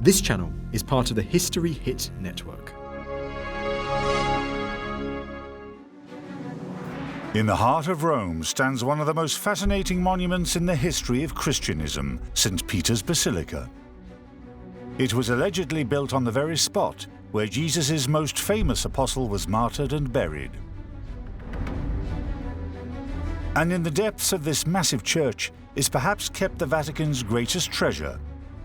This channel is part of the History Hit network. In the heart of Rome stands one of the most fascinating monuments in the history of Christianism, St. Peter's Basilica. It was allegedly built on the very spot where Jesus' most famous apostle was martyred and buried. And in the depths of this massive church is perhaps kept the Vatican's greatest treasure,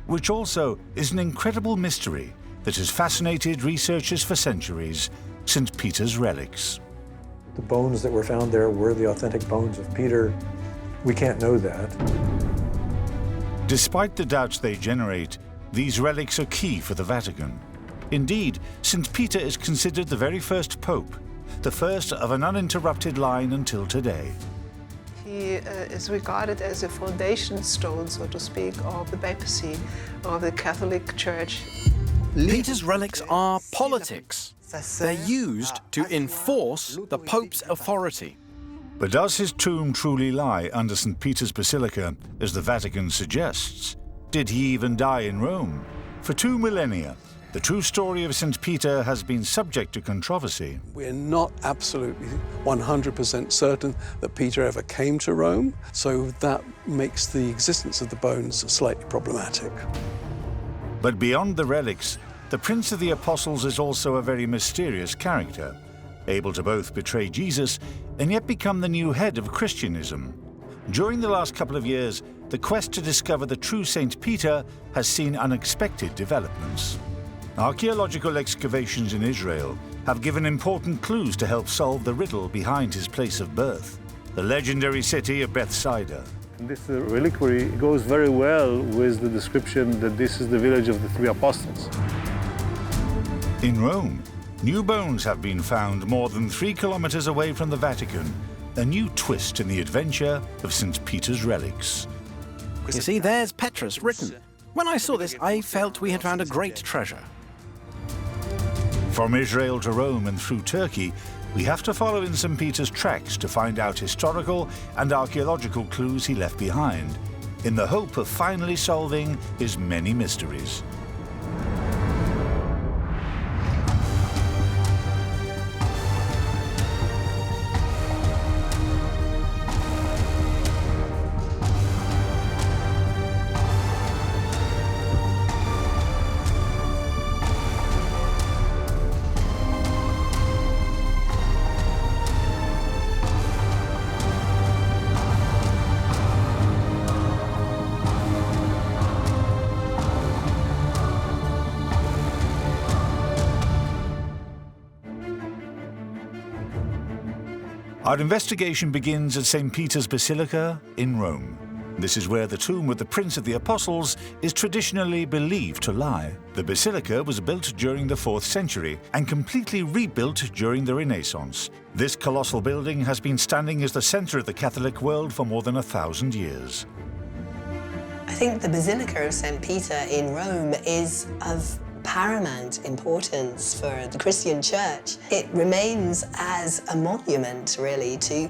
which also is an incredible mystery that has fascinated researchers for centuries, St. Peter's relics. The bones that were found there were the authentic bones of Peter. We can't know that. Despite the doubts they generate, these relics are key for the Vatican. Indeed, St. Peter is considered the very first pope, the first of an uninterrupted line until today. He is regarded as a foundation stone, so to speak, of the papacy, of the Catholic Church. Peter's relics are politics. They're used to enforce the Pope's authority. But does his tomb truly lie under St. Peter's Basilica, as the Vatican suggests? Did he even die in Rome? For 2 millennia, the true story of St. Peter has been subject to controversy. We're not absolutely 100% certain that Peter ever came to Rome, so that makes the existence of the bones slightly problematic. But beyond the relics, the Prince of the Apostles is also a very mysterious character, able to both betray Jesus and yet become the new head of Christianism. During the last couple of years, the quest to discover the true St. Peter has seen unexpected developments. Archaeological excavations in Israel have given important clues to help solve the riddle behind his place of birth, the legendary city of Bethsaida. This reliquary goes very well with the description that this is the village of the 3 apostles. In Rome, new bones have been found more than 3 kilometers away from the Vatican, a new twist in the adventure of St. Peter's relics. You see, there's Petrus written. When I saw this, I felt we had found a great treasure. From Israel to Rome and through Turkey, we have to follow in St. Peter's tracks to find out historical and archaeological clues he left behind, in the hope of finally solving his many mysteries. Our investigation begins at St. Peter's Basilica in Rome. This is where the tomb of the Prince of the Apostles is traditionally believed to lie. The basilica was built during the 4th century and completely rebuilt during the Renaissance. This colossal building has been standing as the center of the Catholic world for more than 1,000 years. I think the Basilica of St. Peter in Rome is of paramount importance for the Christian Church. It remains as a monument, really, to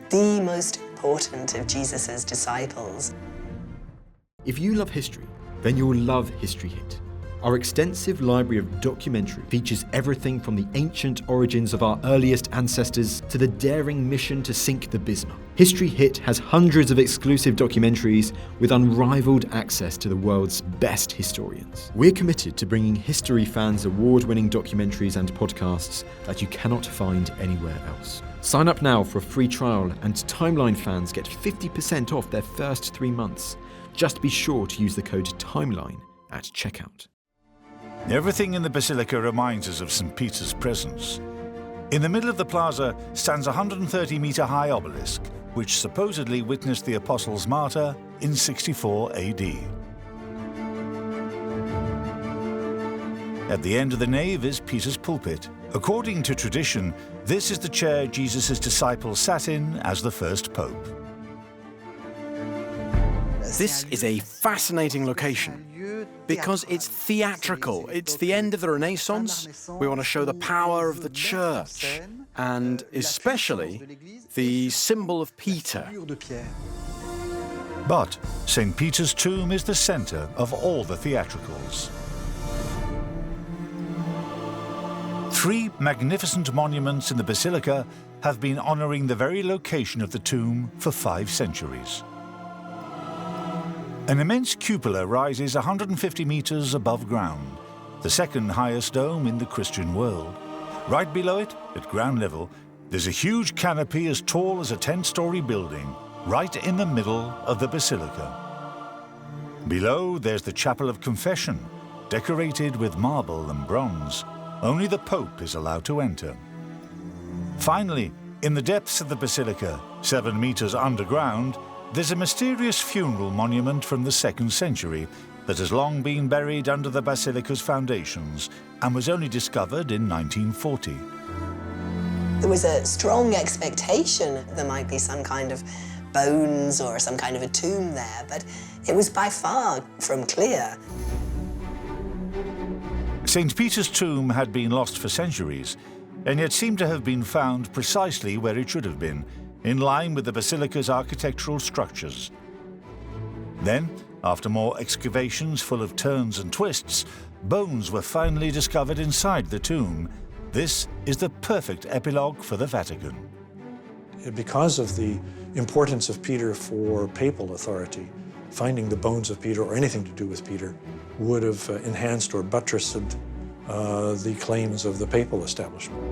the most important of Jesus' disciples. If you love history, then you'll love History Hit. Our extensive library of documentaries features everything from the ancient origins of our earliest ancestors to the daring mission to sink the Bismarck. History Hit has hundreds of exclusive documentaries with unrivaled access to the world's best historians. We're committed to bringing history fans award-winning documentaries and podcasts that you cannot find anywhere else. Sign up now for a free trial, and Timeline fans get 50% off their first 3 months. Just be sure to use the code TIMELINE at checkout. Everything in the Basilica reminds us of St. Peter's presence. In the middle of the plaza stands a 130-meter high obelisk, which supposedly witnessed the Apostles' martyr in 64 AD. At the end of the nave is Peter's pulpit. According to tradition, this is the chair Jesus' disciples sat in as the first pope. This is a fascinating location because it's theatrical. It's the end of the Renaissance. We want to show the power of the church and especially the symbol of Peter. But St. Peter's tomb is the center of all the theatricals. 3 magnificent monuments in the Basilica have been honouring the very location of the tomb for 5 centuries. An immense cupola rises 150 metres above ground, the second highest dome in the Christian world. Right below it, at ground level, there's a huge canopy as tall as a 10-storey building, right in the middle of the Basilica. Below, there's the Chapel of Confession, decorated with marble and bronze. Only the Pope is allowed to enter. Finally, in the depths of the Basilica, 7 metres underground, there's a mysterious funeral monument from the 2nd century that has long been buried under the Basilica's foundations and was only discovered in 1940. There was a strong expectation there might be some kind of bones or some kind of a tomb there, but it was by far from clear. St. Peter's tomb had been lost for centuries, and yet seemed to have been found precisely where it should have been, in line with the Basilica's architectural structures. Then, after more excavations full of turns and twists, bones were finally discovered inside the tomb. This is the perfect epilogue for the Vatican. Because of the importance of Peter for papal authority, finding the bones of Peter or anything to do with Peter would have enhanced or buttressed the claims of the papal establishment.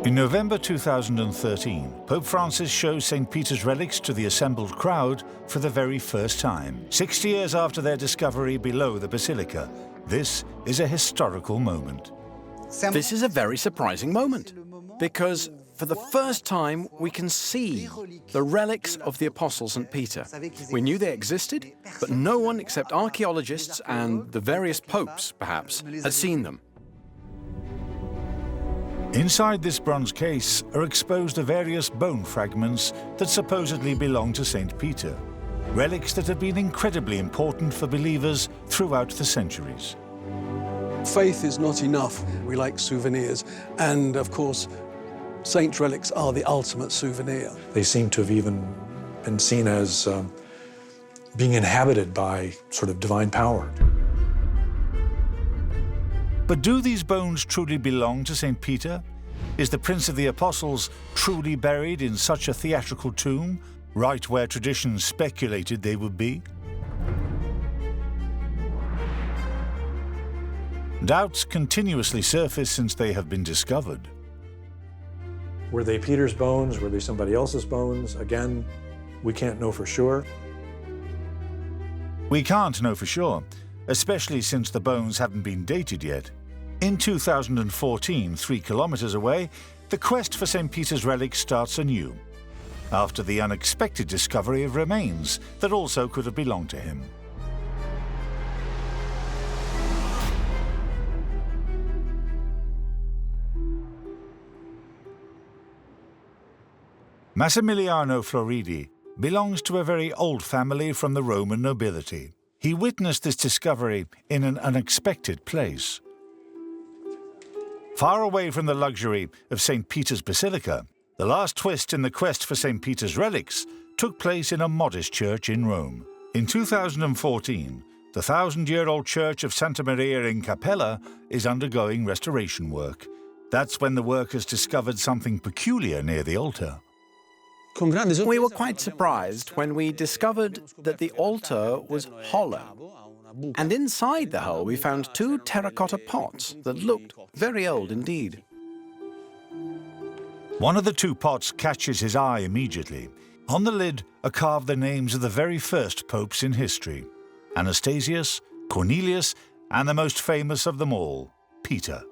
In November 2013, Pope Francis shows St. Peter's relics to the assembled crowd for the very first time, 60 years after their discovery below the Basilica. This is a historical moment. This is a very surprising moment, because for the first time we can see the relics of the Apostle St. Peter. We knew they existed, but no one except archaeologists and the various popes, perhaps, had seen them. Inside this bronze case are exposed the various bone fragments that supposedly belong to St. Peter, relics that have been incredibly important for believers throughout the centuries. Faith is not enough. We like souvenirs, and of course, saint relics are the ultimate souvenir. They seem to have even been seen as being inhabited by sort of divine power. But do these bones truly belong to St. Peter? Is the Prince of the Apostles truly buried in such a theatrical tomb, right where tradition speculated they would be? Doubts continuously surface since they have been discovered. Were they Peter's bones? Were they somebody else's bones? Again, we can't know for sure. We can't know for sure, especially since the bones haven't been dated yet. In 2014, 3 kilometers away, the quest for St. Peter's relics starts anew, after the unexpected discovery of remains that also could have belonged to him. Massimiliano Floridi belongs to a very old family from the Roman nobility. He witnessed this discovery in an unexpected place. Far away from the luxury of St. Peter's Basilica, the last twist in the quest for St. Peter's relics took place in a modest church in Rome. In 2014, the 1,000-year-old church of Santa Maria in Capella is undergoing restoration work. That's when the workers discovered something peculiar near the altar. We were quite surprised when we discovered that the altar was hollow. And inside the hole we found 2 terracotta pots that looked very old indeed. One of the 2 pots catches his eye immediately. On the lid are carved the names of the very first popes in history: Anastasius, Cornelius, and the most famous of them all, Peter.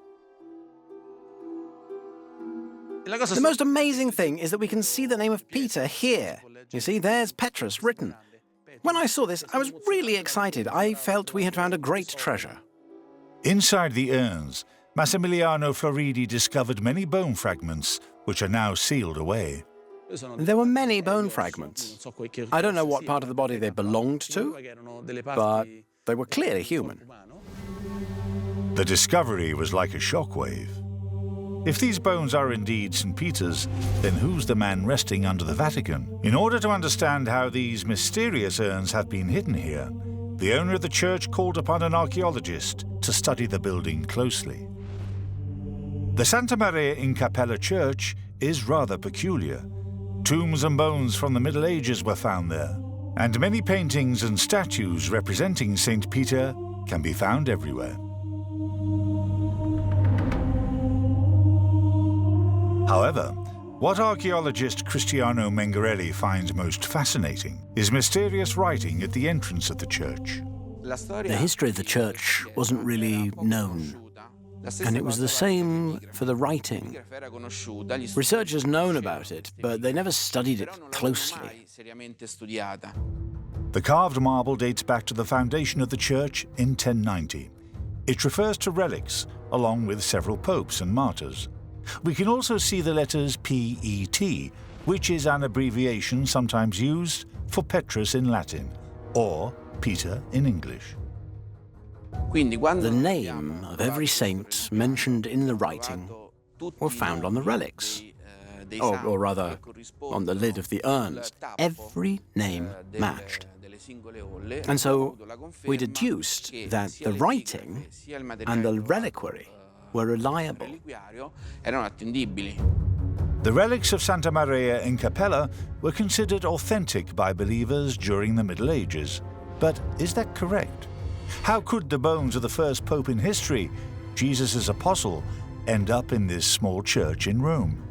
The most amazing thing is that we can see the name of Peter here. You see, there's Petrus written. When I saw this, I was really excited. I felt we had found a great treasure. Inside the urns, Massimiliano Floridi discovered many bone fragments, which are now sealed away. There were many bone fragments. I don't know what part of the body they belonged to, but they were clearly human. The discovery was like a shockwave. If these bones are indeed St. Peter's, then who's the man resting under the Vatican? In order to understand how these mysterious urns have been hidden here, the owner of the church called upon an archaeologist to study the building closely. The Santa Maria in Capella church is rather peculiar. Tombs and bones from the Middle Ages were found there, and many paintings and statues representing St. Peter can be found everywhere. However, what archaeologist Cristiano Mengarelli finds most fascinating is mysterious writing at the entrance of the church. The history of the church wasn't really known, and it was the same for the writing. Researchers known about it, but they never studied it closely. The carved marble dates back to the foundation of the church in 1090. It refers to relics, along with several popes and martyrs. We can also see the letters PET, which is an abbreviation sometimes used for Petrus in Latin, or Peter in English. The name of every saint mentioned in the writing were found on the relics, or rather, on the lid of the urns. Every name matched. And so we deduced that the writing and the reliquary were reliable. The relics of Santa Maria in Capella were considered authentic by believers during the Middle Ages. But is that correct? How could the bones of the first pope in history, Jesus' apostle, end up in this small church in Rome?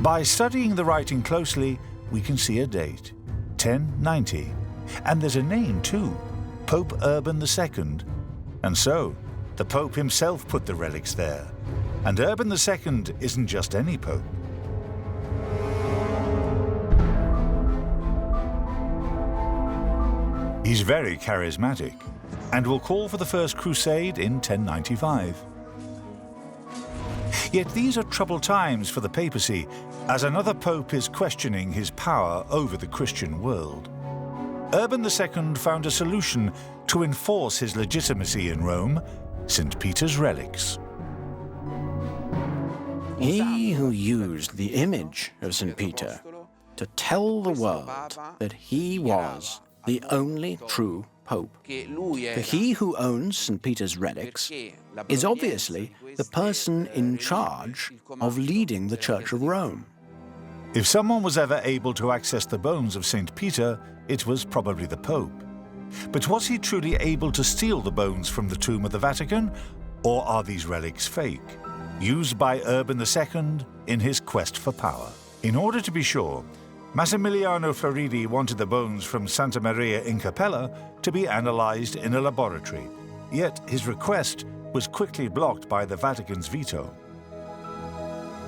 By studying the writing closely, we can see a date, 1090. And there's a name too, Pope Urban II. And so, the Pope himself put the relics there. And Urban II isn't just any Pope. He's very charismatic and will call for the First Crusade in 1095. Yet these are troubled times for the papacy, as another pope is questioning his power over the Christian world. Urban II found a solution to enforce his legitimacy in Rome: St. Peter's relics. He who used the image of St. Peter to tell the world that he was the only true pope. For he who owns St. Peter's relics is obviously the person in charge of leading the Church of Rome. If someone was ever able to access the bones of St. Peter, it was probably the Pope. But was he truly able to steal the bones from the tomb of the Vatican, or are these relics fake, used by Urban II in his quest for power? In order to be sure, Massimiliano Floridi wanted the bones from Santa Maria in Capella to be analyzed in a laboratory, yet his request was quickly blocked by the Vatican's veto.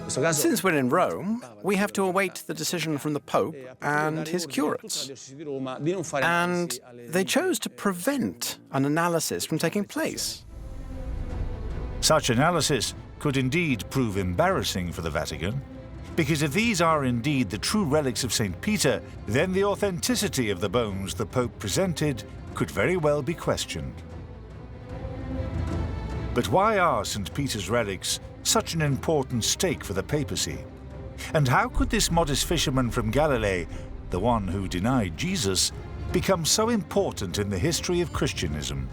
Since we're in Rome, we have to await the decision from the Pope and his curates. And they chose to prevent an analysis from taking place. Such analysis could indeed prove embarrassing for the Vatican, because if these are indeed the true relics of St. Peter, then the authenticity of the bones the Pope presented could very well be questioned. But why are St. Peter's relics such an important stake for the papacy? And how could this modest fisherman from Galilee, the one who denied Jesus, become so important in the history of Christianism?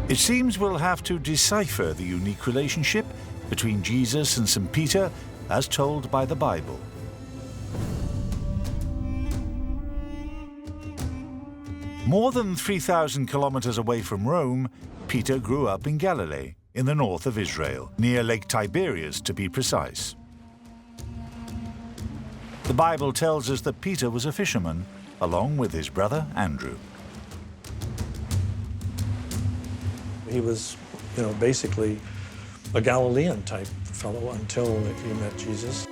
It seems we'll have to decipher the unique relationship between Jesus and St. Peter as told by the Bible. More than 3,000 kilometers away from Rome, Peter grew up in Galilee, in the north of Israel, near Lake Tiberias to be precise. The Bible tells us that Peter was a fisherman, along with his brother Andrew. He was, basically a Galilean type fellow until he met Jesus.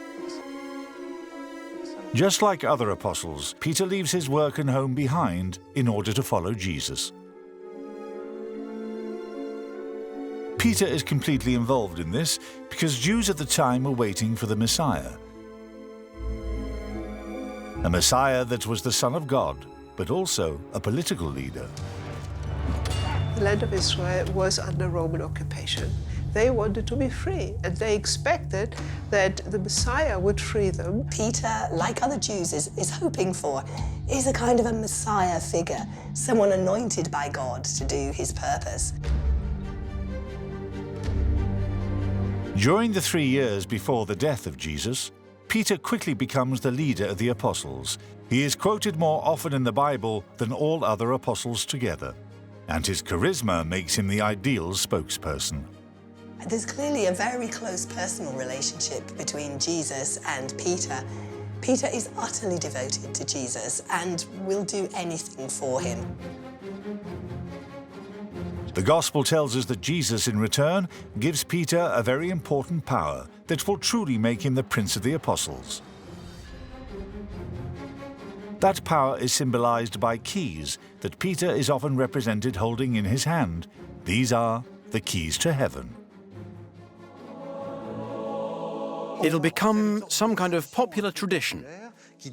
Just like other apostles, Peter leaves his work and home behind in order to follow Jesus. Peter is completely involved in this because Jews at the time were waiting for the Messiah. A Messiah that was the Son of God, but also a political leader. The land of Israel was under Roman occupation. They wanted to be free, and they expected that the Messiah would free them. Peter, like other Jews, is hoping for is a kind of a Messiah figure, someone anointed by God to do his purpose. During the 3 years before the death of Jesus, Peter quickly becomes the leader of the apostles. He is quoted more often in the Bible than all other apostles together, and his charisma makes him the ideal spokesperson. There's clearly a very close personal relationship between Jesus and Peter. Peter is utterly devoted to Jesus and will do anything for him. The Gospel tells us that Jesus, in return, gives Peter a very important power that will truly make him the Prince of the Apostles. That power is symbolized by keys that Peter is often represented holding in his hand. These are the keys to heaven. It'll become some kind of popular tradition.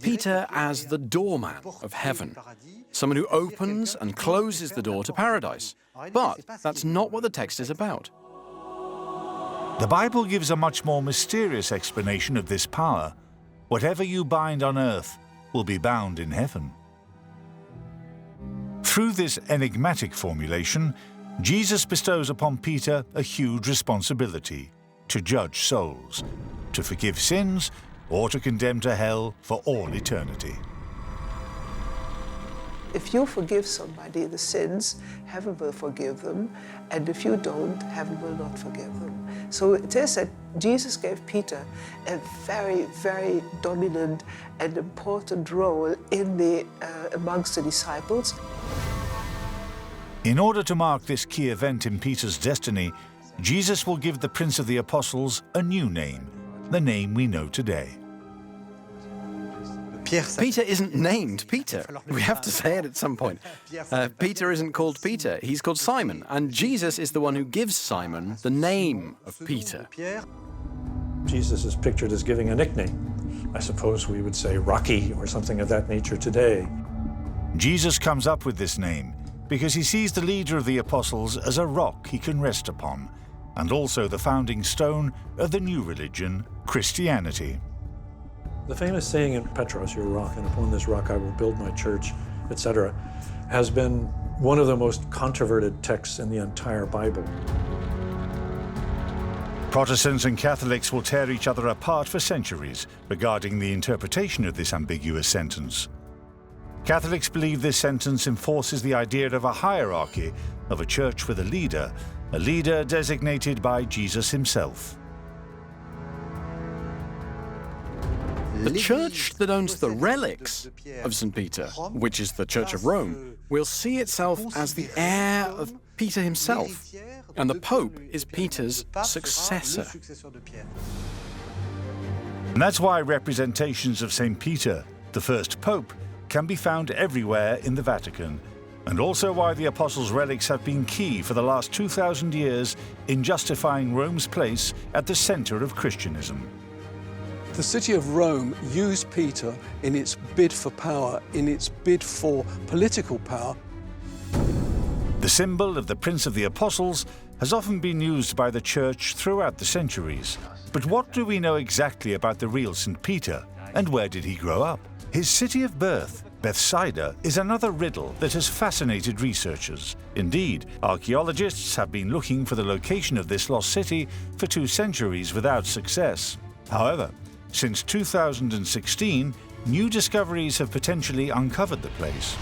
Peter as the doorman of heaven, someone who opens and closes the door to paradise. But that's not what the text is about. The Bible gives a much more mysterious explanation of this power. Whatever you bind on earth will be bound in heaven. Through this enigmatic formulation, Jesus bestows upon Peter a huge responsibility: to judge souls, to forgive sins, or to condemn to hell for all eternity. If you forgive somebody the sins, heaven will forgive them, and if you don't, heaven will not forgive them. So it is that Jesus gave Peter a very, very dominant and important role in amongst the disciples. In order to mark this key event in Peter's destiny, Jesus will give the Prince of the Apostles a new name, the name we know today. Peter isn't named Peter. We have to say it at some point. Peter isn't called Peter, he's called Simon, and Jesus is the one who gives Simon the name of Peter. Jesus is pictured as giving a nickname. I suppose we would say Rocky or something of that nature today. Jesus comes up with this name because he sees the leader of the apostles as a rock he can rest upon, and also the founding stone of the new religion, Christianity. The famous saying in Petros, your rock, and upon this rock I will build my church, etc., has been one of the most controverted texts in the entire Bible. Protestants and Catholics will tear each other apart for centuries regarding the interpretation of this ambiguous sentence. Catholics believe this sentence enforces the idea of a hierarchy, of a church with a leader designated by Jesus himself. The church that owns the relics of St. Peter, which is the Church of Rome, will see itself as the heir of Peter himself, and the Pope is Peter's successor. And that's why representations of St. Peter, the first Pope, can be found everywhere in the Vatican, and also why the Apostles' relics have been key for the last 2,000 years in justifying Rome's place at the center of Christianism. The city of Rome used Peter in its bid for power, in its bid for political power. The symbol of the Prince of the Apostles has often been used by the Church throughout the centuries. But what do we know exactly about the real St. Peter, and where did he grow up? His city of birth, Bethsaida, is another riddle that has fascinated researchers. Indeed, archaeologists have been looking for the location of this lost city for 2 centuries without success. However, since 2016, new discoveries have potentially uncovered the place.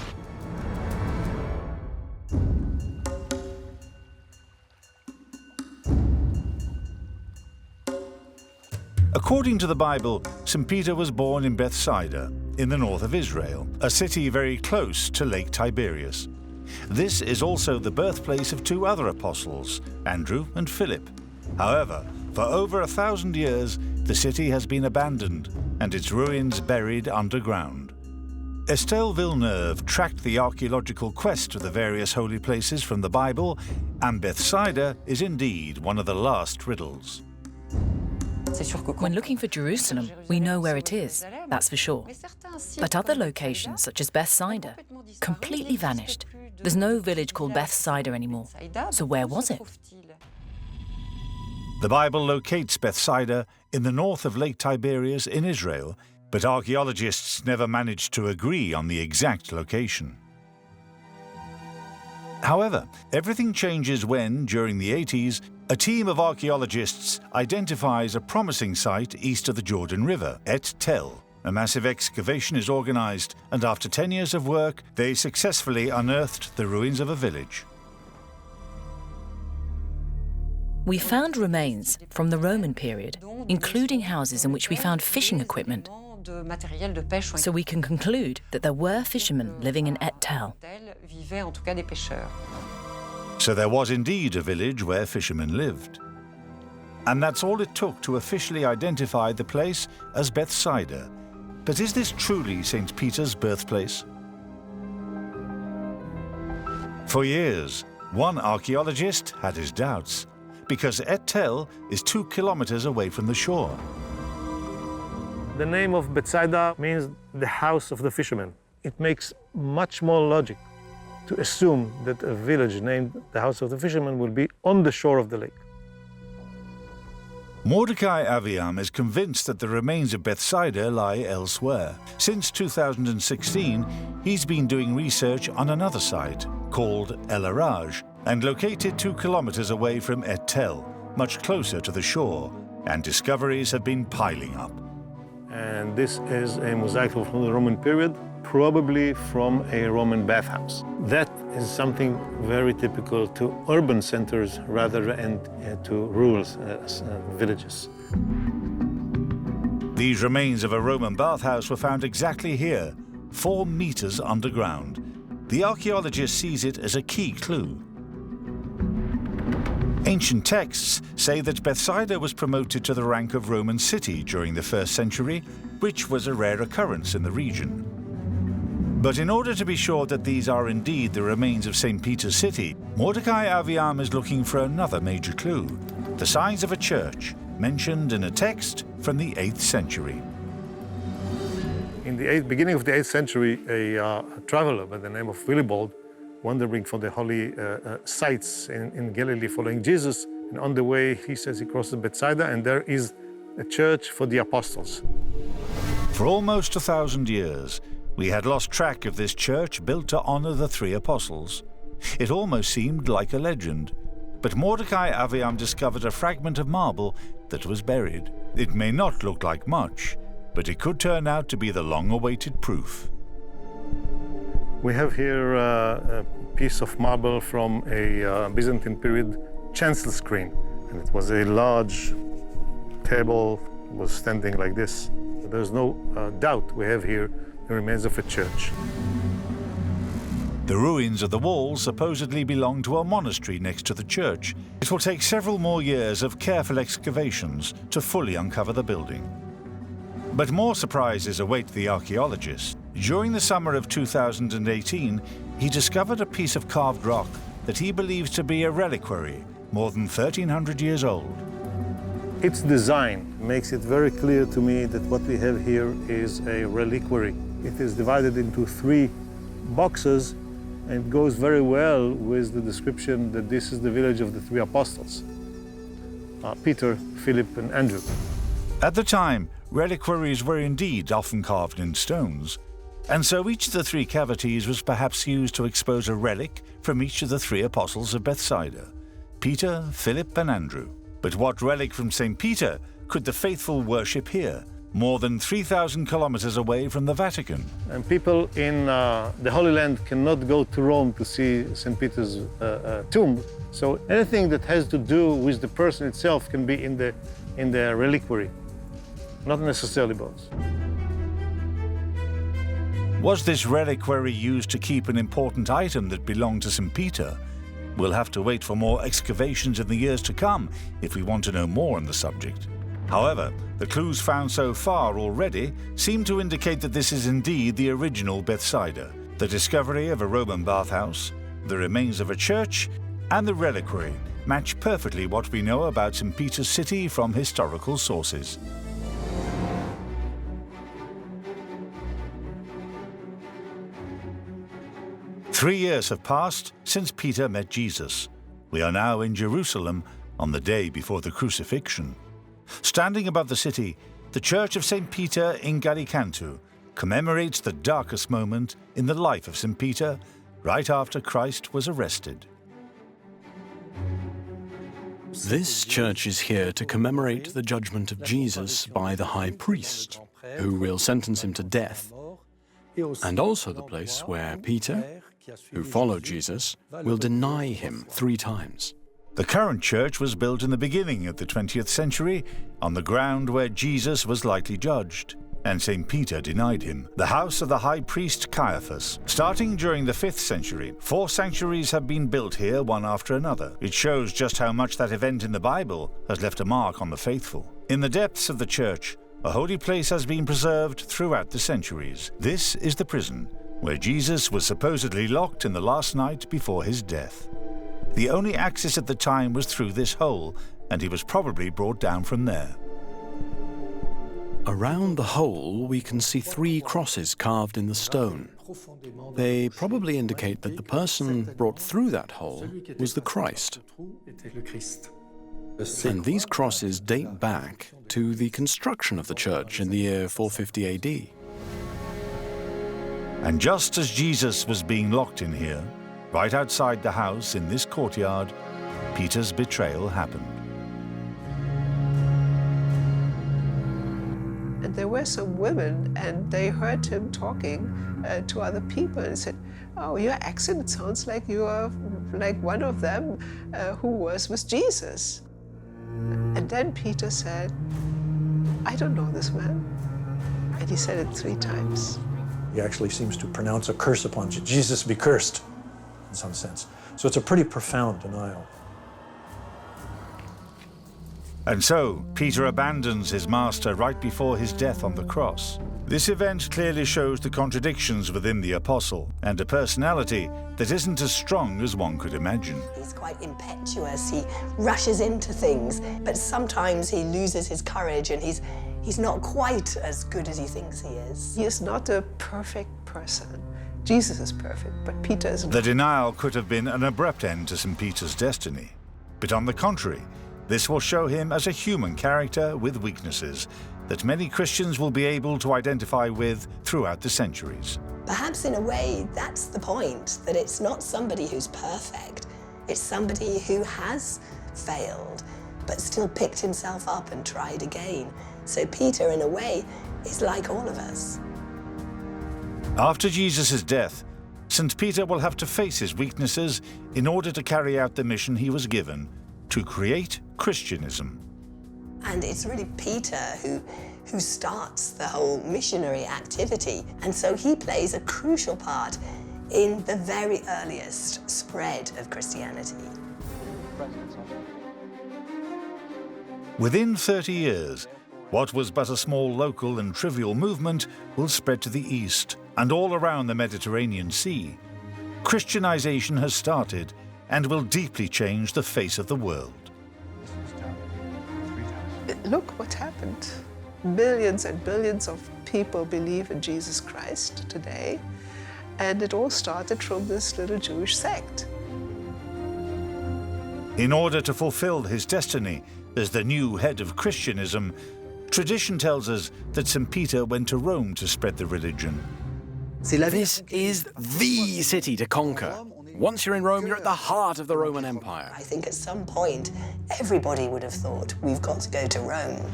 According to the Bible, St. Peter was born in Bethsaida, in the north of Israel, a city very close to Lake Tiberias. This is also the birthplace of 2 other apostles, Andrew and Philip. However, for over 1,000 years, the city has been abandoned and its ruins buried underground. Estelle Villeneuve tracked the archaeological quest of the various holy places from the Bible, and Bethsaida is indeed one of the last riddles. When looking for Jerusalem, we know where it is, that's for sure. But other locations, such as Bethsaida, completely vanished. There's no village called Bethsaida anymore. So where was it? The Bible locates Bethsaida in the north of Lake Tiberias in Israel, but archaeologists never managed to agree on the exact location. However, everything changes when, during the 80s, a team of archaeologists identifies a promising site east of the Jordan River, Et Tel. A massive excavation is organized, and after 10 years of work, they successfully unearthed the ruins of a village. We found remains from the Roman period, including houses in which we found fishing equipment. So we can conclude that there were fishermen living in Et Tel. So there was indeed a village where fishermen lived. And that's all it took to officially identify the place as Bethsaida. But is this truly St. Peter's birthplace? For years, one archaeologist had his doubts, because Et Tel is 2 kilometers away from the shore. The name of Bethsaida means the house of the fishermen. It makes much more logic to assume that a village named the house of the fishermen will be on the shore of the lake. Mordecai Aviam is convinced that the remains of Bethsaida lie elsewhere. Since 2016, he's been doing research on another site called El Araj and located 2 kilometers away from Et Tel, much closer to the shore, and discoveries have been piling up. And this is a mosaic from the Roman period, probably from a Roman bathhouse. That is something very typical to urban centers rather than to rural villages. These remains of a Roman bathhouse were found exactly here, 4 meters underground. The archaeologist sees it as a key clue. Ancient texts say that Bethsaida was promoted to the rank of Roman city during the 1st century, which was a rare occurrence in the region. But in order to be sure that these are indeed the remains of St. Peter's city, Mordecai Aviam is looking for another major clue, the signs of a church mentioned in a text from the 8th century. In the beginning of the 8th century, a traveler by the name of Willibald, wandering for the holy sites in Galilee following Jesus, and on the way he says he crosses Bethsaida, and there is a church for the apostles. For almost 1,000 years, we had lost track of this church built to honor the 3 apostles. It almost seemed like a legend. But Mordecai Aviam discovered a fragment of marble that was buried. It may not look like much, but it could turn out to be the long-awaited proof. We have here a piece of marble from a Byzantine period chancel screen. And it was a large table, was standing like this. There's no doubt we have here the remains of a church. The ruins of the walls supposedly belong to a monastery next to the church. It will take several more years of careful excavations to fully uncover the building. But more surprises await the archaeologist. During the summer of 2018, he discovered a piece of carved rock that he believes to be a reliquary, more than 1,300 years old. Its design makes it very clear to me that what we have here is a reliquary. It is divided into 3 boxes and goes very well with the description that this is the village of the 3 apostles, Peter, Philip, and Andrew. At the time, reliquaries were indeed often carved in stones, and so each of the 3 cavities was perhaps used to expose a relic from each of the 3 apostles of Bethsaida, Peter, Philip, and Andrew. But what relic from St. Peter could the faithful worship here, more than 3,000 kilometers away from the Vatican? And people in the Holy Land cannot go to Rome to see St. Peter's tomb, so anything that has to do with the person itself can be in the reliquary, not necessarily bones. Was this reliquary used to keep an important item that belonged to St. Peter? We'll have to wait for more excavations in the years to come if we want to know more on the subject. However, the clues found so far already seem to indicate that this is indeed the original Bethsaida. The discovery of a Roman bathhouse, the remains of a church, and the reliquary match perfectly what we know about St. Peter's city from historical sources. "3 years have passed since Peter met Jesus. We are now in Jerusalem, on the day before the crucifixion. Standing above the city, the Church of St. Peter in Gallicantu commemorates the darkest moment in the life of St. Peter right after Christ was arrested. This church is here to commemorate the judgment of Jesus by the high priest, who will sentence him to death, and also the place where Peter, who followed Jesus, will deny him 3 times. The current church was built in the beginning of the 20th century on the ground where Jesus was likely judged, and St. Peter denied him, the house of the high priest Caiaphas. Starting during the 5th century, 4 sanctuaries have been built here one after another. It shows just how much that event in the Bible has left a mark on the faithful. In the depths of the church, a holy place has been preserved throughout the centuries. This is the prison, where Jesus was supposedly locked in the last night before his death. The only access at the time was through this hole, and he was probably brought down from there. Around the hole, we can see 3 crosses carved in the stone. They probably indicate that the person brought through that hole was the Christ. And these crosses date back to the construction of the church in the year 450 AD. And just as Jesus was being locked in here, right outside the house in this courtyard, Peter's betrayal happened. And there were some women, and they heard him talking to other people and said, "Oh, your accent sounds like you are like one of them who was with Jesus." And then Peter said, "I don't know this man." And he said it 3 times. He actually seems to pronounce a curse upon Jesus, be cursed, in some sense. So it's a pretty profound denial. And so, Peter abandons his master right before his death on the cross. This event clearly shows the contradictions within the apostle and a personality that isn't as strong as one could imagine. He's quite impetuous, he rushes into things, but sometimes he loses his courage and he's not quite as good as he thinks he is. He is not a perfect person. Jesus is perfect, but Peter is not. The denial could have been an abrupt end to St. Peter's destiny. But on the contrary, this will show him as a human character with weaknesses that many Christians will be able to identify with throughout the centuries. Perhaps in a way, that's the point, that it's not somebody who's perfect. It's somebody who has failed, but still picked himself up and tried again. So Peter, in a way, is like all of us. After Jesus' death, St. Peter will have to face his weaknesses in order to carry out the mission he was given, to create Christianism. And it's really Peter who starts the whole missionary activity. And so he plays a crucial part in the very earliest spread of Christianity. Within 30 years, what was but a small local and trivial movement will spread to the east and all around the Mediterranean Sea. Christianization has started and will deeply change the face of the world. Look what happened. Billions and billions of people believe in Jesus Christ today, and it all started from this little Jewish sect. In order to fulfill his destiny as the new head of Christianism, tradition tells us that St. Peter went to Rome to spread the religion. This is the city to conquer. Once you're in Rome, you're at the heart of the Roman Empire. I think at some point, everybody would have thought, we've got to go to Rome.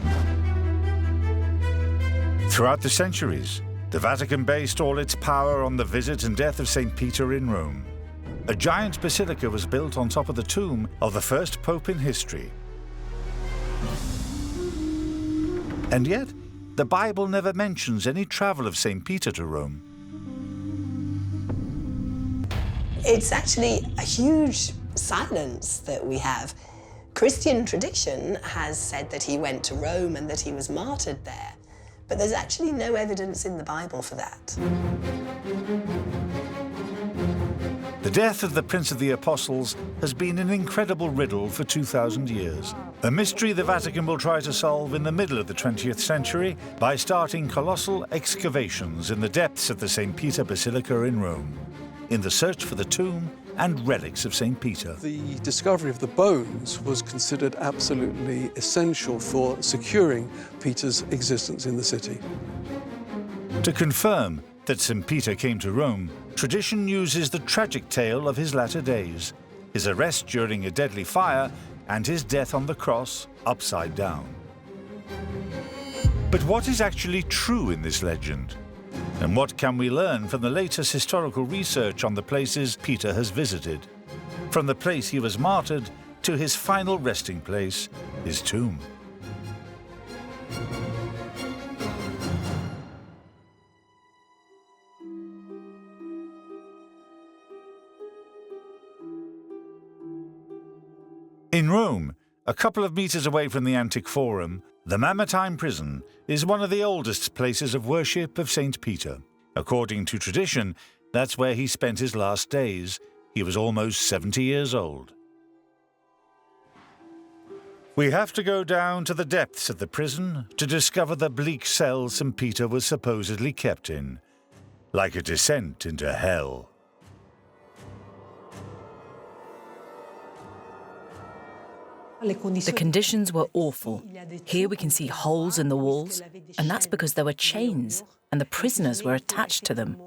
Throughout the centuries, the Vatican based all its power on the visit and death of St. Peter in Rome. A giant basilica was built on top of the tomb of the first pope in history. And yet, the Bible never mentions any travel of St. Peter to Rome. It's actually a huge silence that we have. Christian tradition has said that he went to Rome and that he was martyred there, but there's actually no evidence in the Bible for that. The death of the Prince of the Apostles has been an incredible riddle for 2,000 years. A mystery the Vatican will try to solve in the middle of the 20th century by starting colossal excavations in the depths of the St. Peter Basilica in Rome, in the search for the tomb and relics of St. Peter. The discovery of the bones was considered absolutely essential for securing Peter's existence in the city. To confirm that St. Peter came to Rome, tradition uses the tragic tale of his latter days, his arrest during a deadly fire and his death on the cross upside down. But what is actually true in this legend? And what can we learn from the latest historical research on the places Peter has visited? From the place he was martyred to his final resting place, his tomb. In Rome, a couple of meters away from the Antic Forum, the Mamertine prison is one of the oldest places of worship of St. Peter. According to tradition, that's where he spent his last days. He was almost 70 years old. We have to go down to the depths of the prison to discover the bleak cell St. Peter was supposedly kept in, like a descent into hell. The conditions were awful. Here we can see holes in the walls, and that's because there were chains, and the prisoners were attached to them.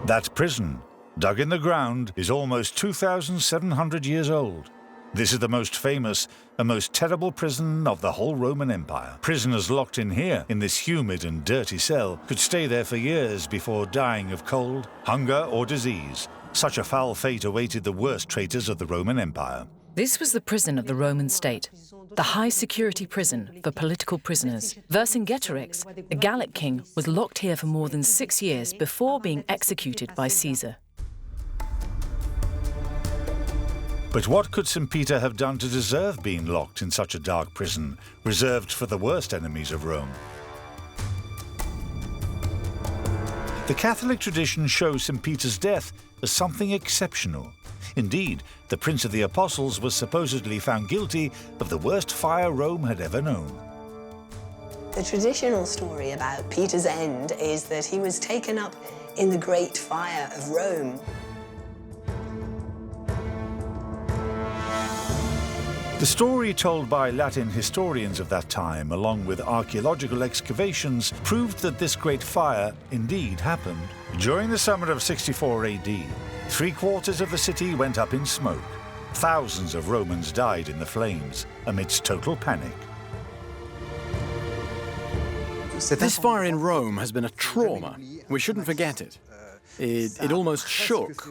That prison, dug in the ground, is almost 2,700 years old. This is the most famous and most terrible prison of the whole Roman Empire. Prisoners locked in here, in this humid and dirty cell, could stay there for years before dying of cold, hunger, or disease. Such a foul fate awaited the worst traitors of the Roman Empire. This was the prison of the Roman state, the high-security prison for political prisoners. Vercingetorix, a Gallic king, was locked here for more than 6 years before being executed by Caesar. But what could St. Peter have done to deserve being locked in such a dark prison, reserved for the worst enemies of Rome? The Catholic tradition shows St. Peter's death as something exceptional. Indeed, the Prince of the Apostles was supposedly found guilty of the worst fire Rome had ever known. The traditional story about Peter's end is that he was taken up in the Great Fire of Rome. The story told by Latin historians of that time, along with archaeological excavations, proved that this great fire indeed happened. During the summer of 64 AD, 3/4 of the city went up in smoke. Thousands of Romans died in the flames amidst total panic. This fire in Rome has been a trauma. We shouldn't forget it. It almost shook.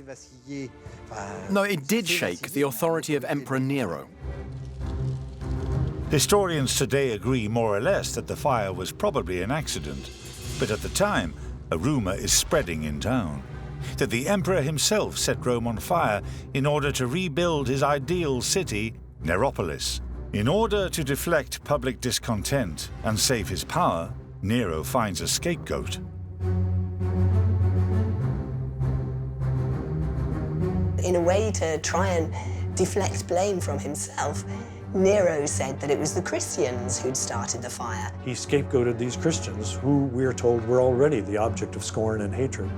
No, it did shake the authority of Emperor Nero. Historians today agree more or less that the fire was probably an accident, but at the time, a rumor is spreading in town that the emperor himself set Rome on fire in order to rebuild his ideal city, Neropolis. In order to deflect public discontent and save his power, Nero finds a scapegoat. In a way to try and deflect blame from himself, Nero said that it was the Christians who'd started the fire. He scapegoated these Christians, who we're told were already the object of scorn and hatred.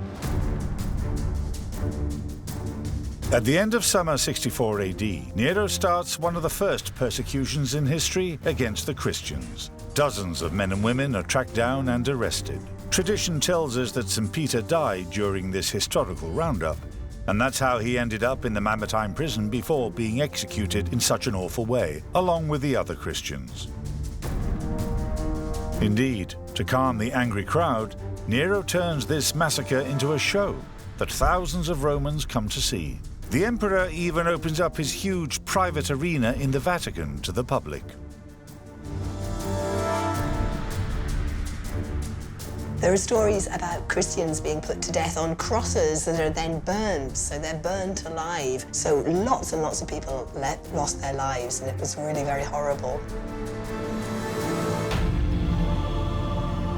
At the end of summer 64 AD, Nero starts one of the first persecutions in history against the Christians. Dozens of men and women are tracked down and arrested. Tradition tells us that St. Peter died during this historical roundup, and that's how he ended up in the Mamertine prison before being executed in such an awful way, along with the other Christians. Indeed, to calm the angry crowd, Nero turns this massacre into a show that thousands of Romans come to see. The emperor even opens up his huge private arena in the Vatican to the public. There are stories about Christians being put to death on crosses that are then burned, so they're burned alive. So lots and lots of people lost their lives, and it was really very horrible.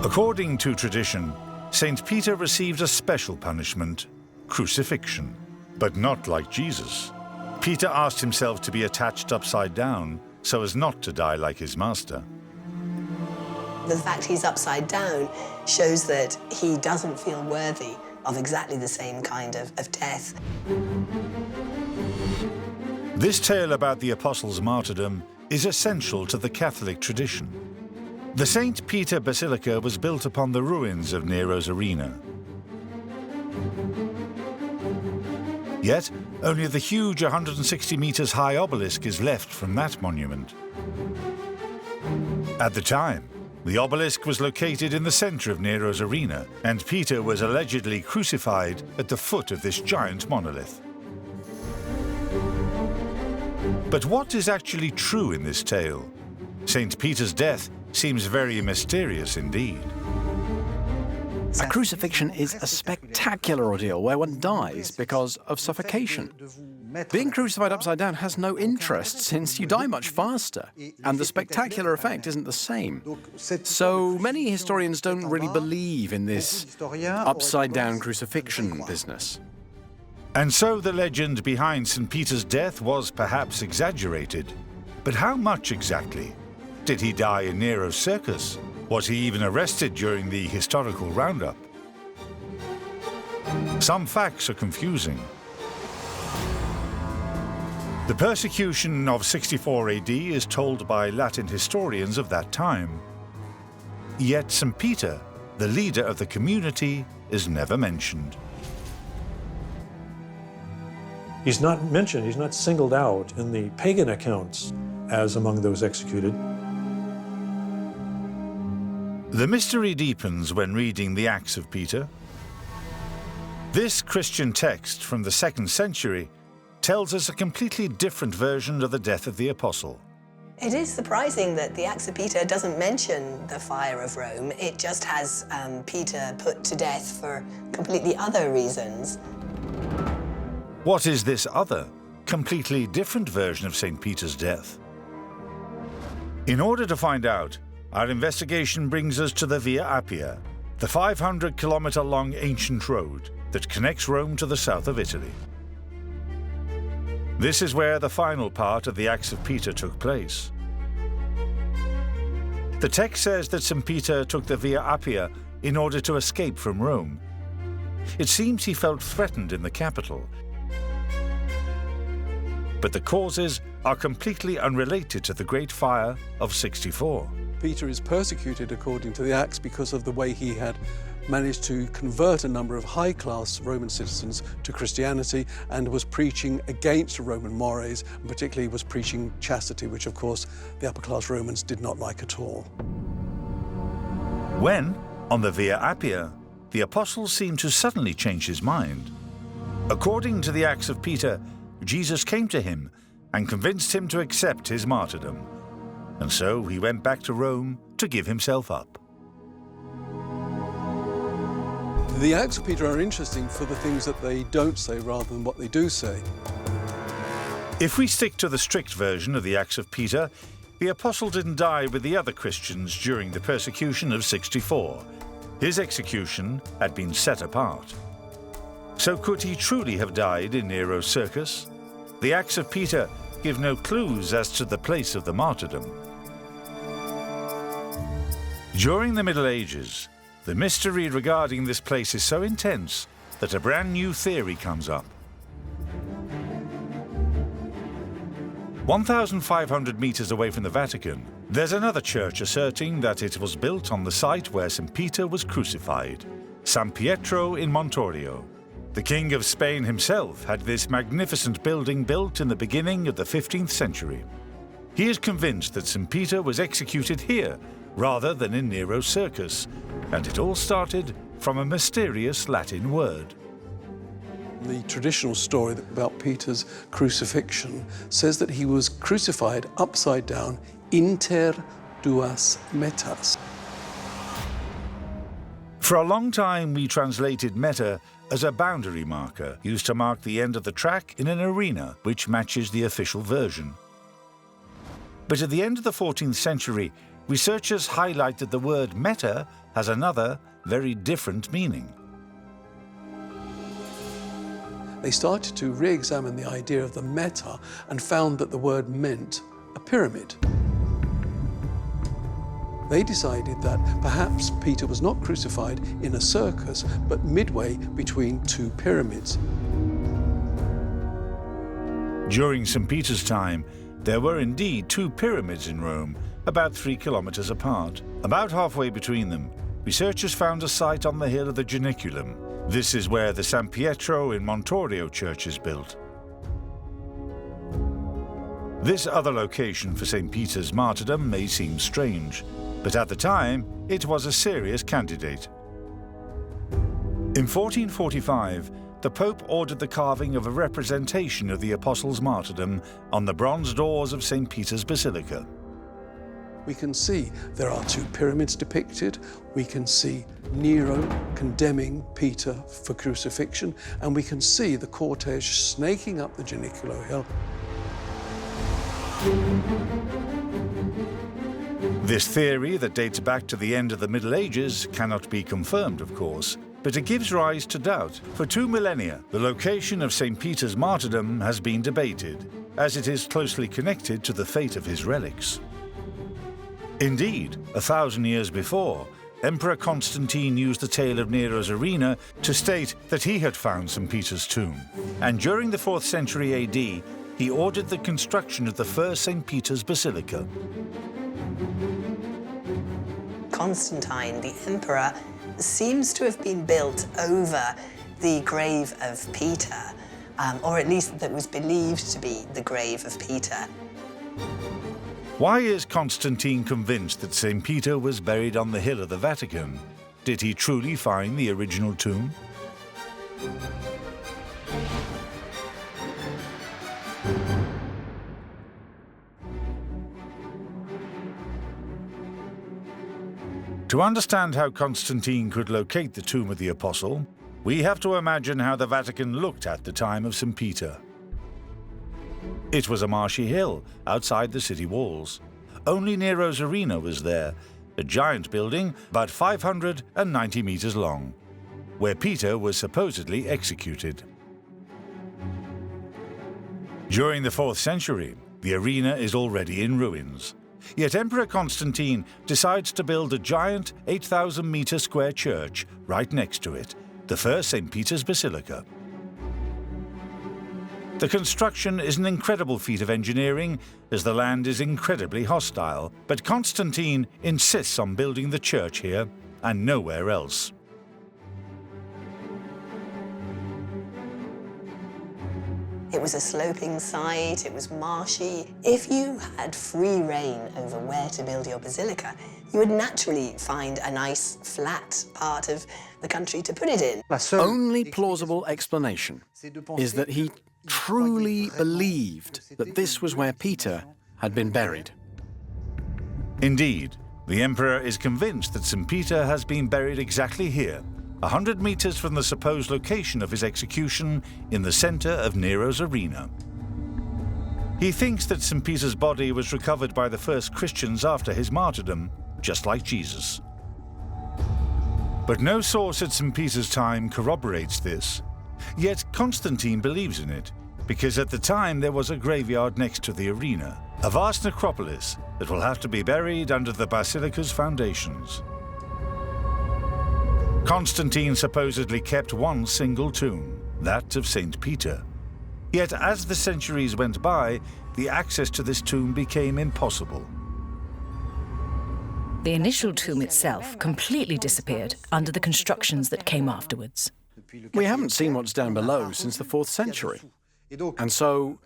According to tradition, St. Peter received a special punishment, crucifixion. But not like Jesus. Peter asked himself to be attached upside down so as not to die like his master. The fact he's upside down shows that he doesn't feel worthy of exactly the same kind of death. This tale about the apostles' martyrdom is essential to the Catholic tradition. The St. Peter Basilica was built upon the ruins of Nero's arena. Yet, only the huge 160 meters high obelisk is left from that monument. At the time, the obelisk was located in the center of Nero's arena, and Peter was allegedly crucified at the foot of this giant monolith. But what is actually true in this tale? St. Peter's death seems very mysterious indeed. A crucifixion is a spectacular ordeal where one dies because of suffocation. Being crucified upside down has no interest since you die much faster, and the spectacular effect isn't the same. So many historians don't really believe in this upside-down crucifixion business. And so the legend behind St. Peter's death was perhaps exaggerated. But how much exactly? Did he die in Nero's circus? Was he even arrested during the historical roundup? Some facts are confusing. The persecution of 64 AD is told by Latin historians of that time. Yet St. Peter, the leader of the community, is never mentioned. He's not mentioned, he's not singled out in the pagan accounts as among those executed. The mystery deepens when reading the Acts of Peter. This Christian text from the 2nd century tells us a completely different version of the death of the apostle. It is surprising that the Acts of Peter doesn't mention the fire of Rome. It just has Peter put to death for completely other reasons. What is this other, completely different version of St. Peter's death? In order to find out, our investigation brings us to the Via Appia, the 500-kilometer-long ancient road that connects Rome to the south of Italy. This is where the final part of the Acts of Peter took place. The text says that St. Peter took the Via Appia in order to escape from Rome. It seems he felt threatened in the capital. But the causes are completely unrelated to the Great Fire of 64. Peter is persecuted, according to the Acts, because of the way he had managed to convert a number of high-class Roman citizens to Christianity and was preaching against Roman mores, and particularly was preaching chastity, which of course the upper-class Romans did not like at all. When, on the Via Appia, the apostle seemed to suddenly change his mind. According to the Acts of Peter, Jesus came to him and convinced him to accept his martyrdom. And so he went back to Rome to give himself up. The Acts of Peter are interesting for the things that they don't say rather than what they do say. If we stick to the strict version of the Acts of Peter, the apostle didn't die with the other Christians during the persecution of 64. His execution had been set apart. So could he truly have died in Nero's circus? The Acts of Peter give no clues as to the place of the martyrdom. During the Middle Ages, the mystery regarding this place is so intense that a brand new theory comes up. 1,500 meters away from the Vatican, there's another church asserting that it was built on the site where St. Peter was crucified, San Pietro in Montorio. The King of Spain himself had this magnificent building built in the beginning of the 15th century. He is convinced that St. Peter was executed here rather than in Nero's circus, and it all started from a mysterious Latin word. The traditional story about Peter's crucifixion says that he was crucified upside down, inter duas metas. For a long time, we translated meta as a boundary marker used to mark the end of the track in an arena which matches the official version. But at the end of the 14th century, researchers highlight that the word meta has another, very different meaning. They started to re-examine the idea of the meta and found that the word meant a pyramid. They decided that perhaps Peter was not crucified in a circus, but midway between two pyramids. During St. Peter's time, there were indeed two pyramids in Rome, about 3 kilometers apart. About halfway between them, researchers found a site on the hill of the Janiculum. This is where the San Pietro in Montorio church is built. This other location for St. Peter's martyrdom may seem strange, but at the time, it was a serious candidate. In 1445, the Pope ordered the carving of a representation of the Apostles' martyrdom on the bronze doors of St. Peter's Basilica. We can see there are two pyramids depicted. We can see Nero condemning Peter for crucifixion, and we can see the cortege snaking up the Janiculo hill. This theory that dates back to the end of the Middle Ages cannot be confirmed, of course, but it gives rise to doubt. For 2 millennia, the location of St. Peter's martyrdom has been debated, as it is closely connected to the fate of his relics. Indeed, 1,000 years before, Emperor Constantine used the tale of Nero's arena to state that he had found St. Peter's tomb. And during the 4th century AD, he ordered the construction of the first St. Peter's Basilica. Constantine, the emperor, seems to have been built over the grave of Peter, or at least that was believed to be the grave of Peter. Why is Constantine convinced that St. Peter was buried on the hill of the Vatican? Did he truly find the original tomb? To understand how Constantine could locate the tomb of the Apostle, we have to imagine how the Vatican looked at the time of St. Peter. It was a marshy hill outside the city walls. Only Nero's arena was there, a giant building about 590 meters long, where Peter was supposedly executed. During the 4th century, the arena is already in ruins. Yet Emperor Constantine decides to build a giant 8,000-meter square church right next to it, the first St. Peter's Basilica. The construction is an incredible feat of engineering, as the land is incredibly hostile, but Constantine insists on building the church here and nowhere else. It was a sloping site, it was marshy. If you had free rein over where to build your basilica, you would naturally find a nice, flat part of the country to put it in. Only plausible explanation is that he truly believed that this was where Peter had been buried. Indeed, the emperor is convinced that St. Peter has been buried exactly here, 100 meters from the supposed location of his execution in the center of Nero's arena. He thinks that St. Peter's body was recovered by the first Christians after his martyrdom, just like Jesus. But no source at St. Peter's time corroborates this. Yet Constantine believes in it, because at the time there was a graveyard next to the arena, a vast necropolis that will have to be buried under the basilica's foundations. Constantine supposedly kept one single tomb, that of St. Peter. Yet as the centuries went by, the access to this tomb became impossible. The initial tomb itself completely disappeared under the constructions that came afterwards. We haven't seen what's down below since the 4th century. And so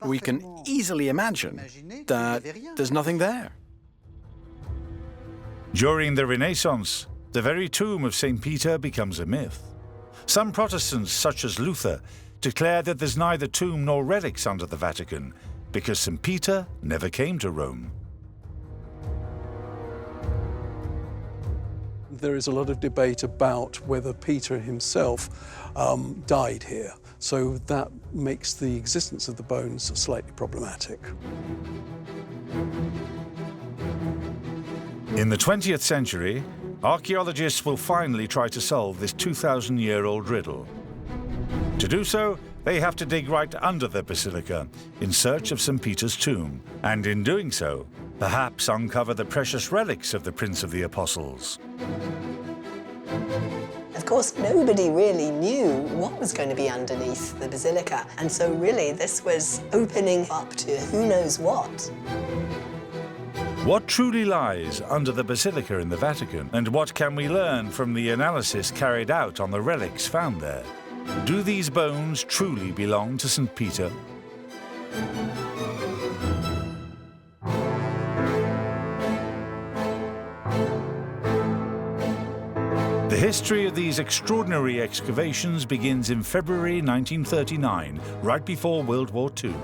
we can easily imagine that there's nothing there. During the Renaissance, the very tomb of St. Peter becomes a myth. Some Protestants, such as Luther, declare that there's neither tomb nor relics under the Vatican, because St. Peter never came to Rome. There is a lot of debate about whether Peter himself died here, so that makes the existence of the bones slightly problematic. In the 20th century, archaeologists will finally try to solve this 2,000-year-old riddle. To do so, they have to dig right under the basilica in search of St. Peter's tomb, and in doing so, perhaps uncover the precious relics of the Prince of the Apostles. Of course, nobody really knew what was going to be underneath the Basilica, and so really this was opening up to who knows what. What truly lies under the Basilica in the Vatican, and what can we learn from the analysis carried out on the relics found there? Do these bones truly belong to St. Peter? The history of these extraordinary excavations begins in February 1939, right before World War II.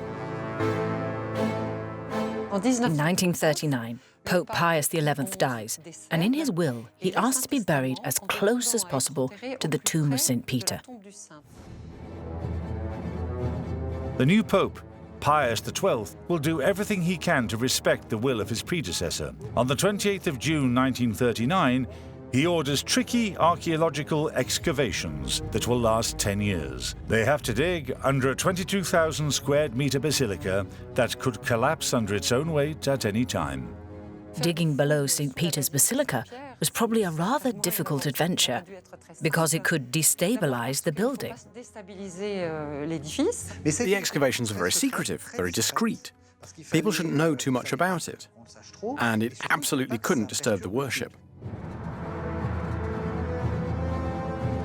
In 1939, Pope Pius XI dies, and in his will, he asks to be buried as close as possible to the tomb of St. Peter. The new Pope, Pius XII, will do everything he can to respect the will of his predecessor. On the 28th of June 1939, he orders tricky archaeological excavations that will last 10 years. They have to dig under a 22,000 square meter basilica that could collapse under its own weight at any time. Digging below St. Peter's Basilica was probably a rather difficult adventure because it could destabilize the building. The excavations are very secretive, very discreet. People shouldn't know too much about it, and it absolutely couldn't disturb the worship.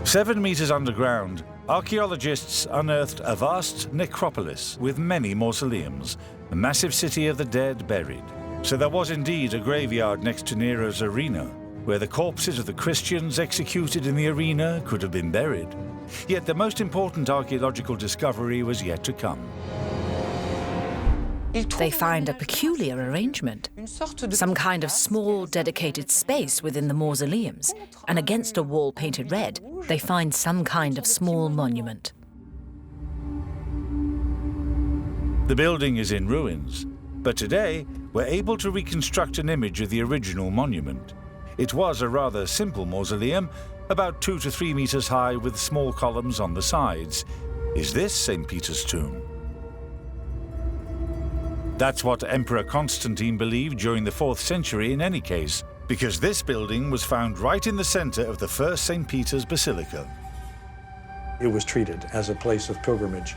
7 meters underground, archaeologists unearthed a vast necropolis with many mausoleums, a massive city of the dead buried. So there was indeed a graveyard next to Nero's arena, where the corpses of the Christians executed in the arena could have been buried. Yet the most important archaeological discovery was yet to come. They find a peculiar arrangement, some kind of small dedicated space within the mausoleums, and against a wall painted red, they find some kind of small monument. The building is in ruins, but today we're able to reconstruct an image of the original monument. It was a rather simple mausoleum, about 2 to 3 meters high with small columns on the sides. Is this St. Peter's tomb? That's what Emperor Constantine believed during the 4th century in any case, because this building was found right in the center of the first St. Peter's Basilica. It was treated as a place of pilgrimage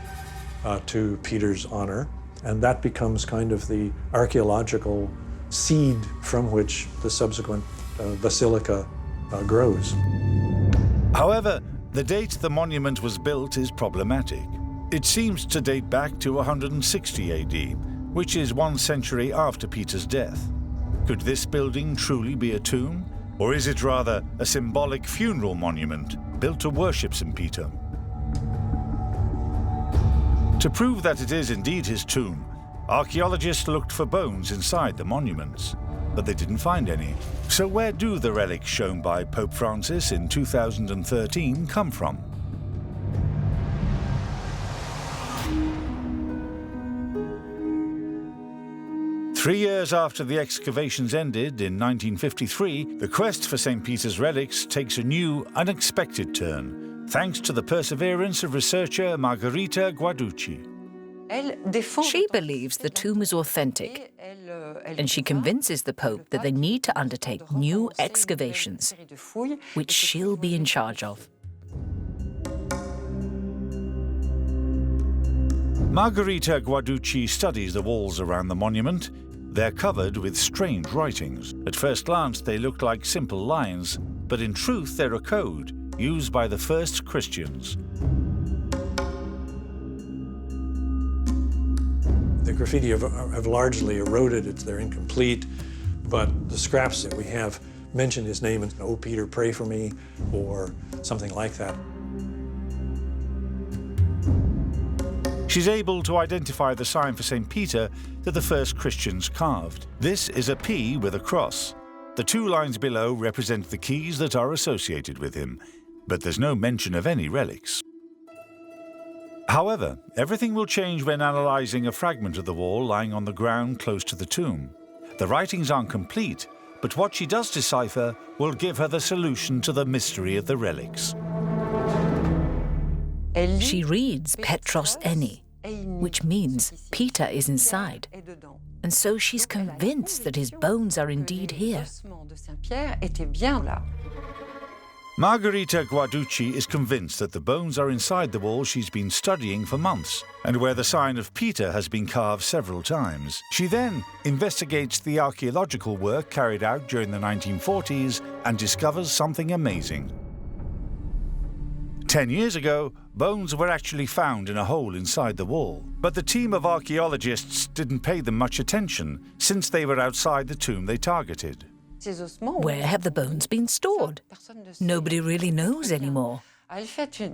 to Peter's honor, and that becomes kind of the archaeological seed from which the subsequent basilica grows. However, the date the monument was built is problematic. It seems to date back to 160 AD, which is 1 century after Peter's death. Could this building truly be a tomb? Or is it rather a symbolic funeral monument built to worship St. Peter? To prove that it is indeed his tomb, archaeologists looked for bones inside the monuments, but they didn't find any. So where do the relics shown by Pope Francis in 2013 come from? Three years after the excavations ended in 1953, the quest for St. Peter's relics takes a new, unexpected turn, thanks to the perseverance of researcher Margherita Guarducci. She believes the tomb is authentic, and she convinces the Pope that they need to undertake new excavations, which she'll be in charge of. Margherita Guarducci studies the walls around the monument. They're covered with strange writings. At first glance, they look like simple lines, but in truth, they're a code used by the first Christians. The graffiti have largely eroded. They're incomplete, but the scraps that we have mention his name and, "Oh, Peter, pray for me," or something like that. She's able to identify the sign for St. Peter that the first Christians carved. This is a P with a cross. The 2 lines below represent the keys that are associated with him, but there's no mention of any relics. However, everything will change when analyzing a fragment of the wall lying on the ground close to the tomb. The writings aren't complete, but what she does decipher will give her the solution to the mystery of the relics. She reads Petros Eni, which means Peter is inside. And so she's convinced that his bones are indeed here. Margherita Guarducci is convinced that the bones are inside the wall she's been studying for months, and where the sign of Peter has been carved several times. She then investigates the archaeological work carried out during the 1940s and discovers something amazing. 10 years ago, bones were actually found in a hole inside the wall, but the team of archaeologists didn't pay them much attention since they were outside the tomb they targeted. Where have the bones been stored? Nobody really knows anymore.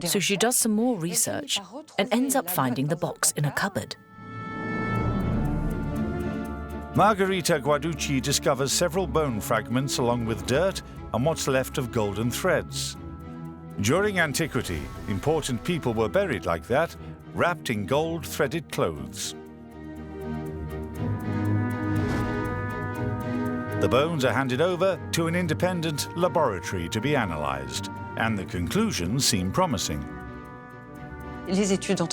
So she does some more research and ends up finding the box in a cupboard. Margherita Guarducci discovers several bone fragments along with dirt and what's left of golden threads. During antiquity, important people were buried like that, wrapped in gold-threaded clothes. The bones are handed over to an independent laboratory to be analysed, and the conclusions seem promising.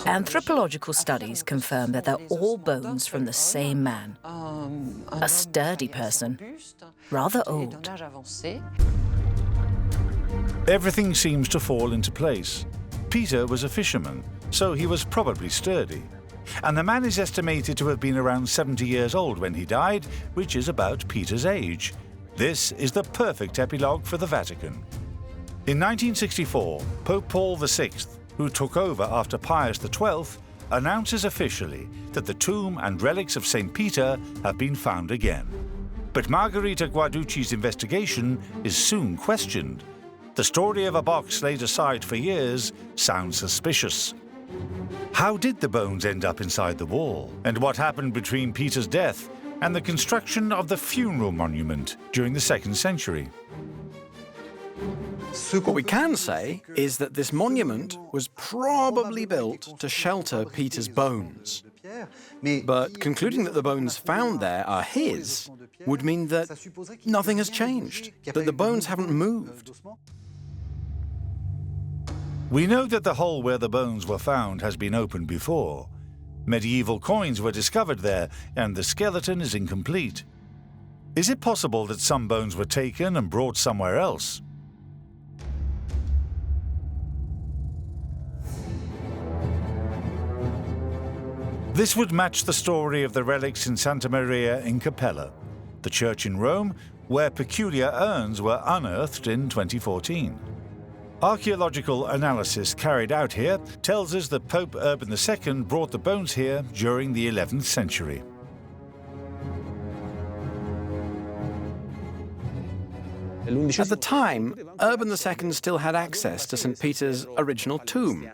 Anthropological studies confirm that they're all bones from the same man. A sturdy person, rather old. Everything seems to fall into place. Peter was a fisherman, so he was probably sturdy. And the man is estimated to have been around 70 years old when he died, which is about Peter's age. This is the perfect epilogue for the Vatican. In 1964, Pope Paul VI, who took over after Pius XII, announces officially that the tomb and relics of St. Peter have been found again. But Margherita Guarducci's investigation is soon questioned. The story of a box laid aside for years sounds suspicious. How did the bones end up inside the wall? And what happened between Peter's death and the construction of the funeral monument during the 2nd century? What we can say is that this monument was probably built to shelter Peter's bones. But concluding that the bones found there are his would mean that nothing has changed, that the bones haven't moved. We know that the hole where the bones were found has been opened before. Medieval coins were discovered there, and the skeleton is incomplete. Is it possible that some bones were taken and brought somewhere else? This would match the story of the relics in Santa Maria in Capella, the church in Rome where peculiar urns were unearthed in 2014. Archaeological analysis carried out here tells us that Pope Urban II brought the bones here during the 11th century. At the time, Urban II still had access to St. Peter's original tomb.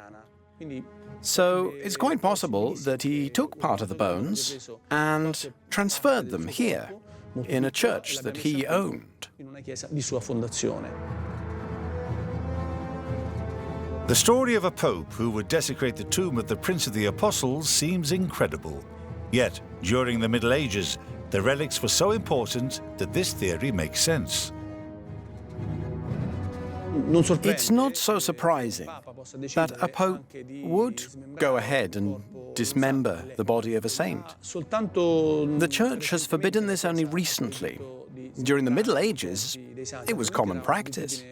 So it's quite possible that he took part of the bones and transferred them here, in a church that he owned. The story of a pope who would desecrate the tomb of the Prince of the Apostles seems incredible. Yet, during the Middle Ages, the relics were so important that this theory makes sense. It's not so surprising that a pope would go ahead and dismember the body of a saint. The Church has forbidden this only recently. During the Middle Ages, it was common practice.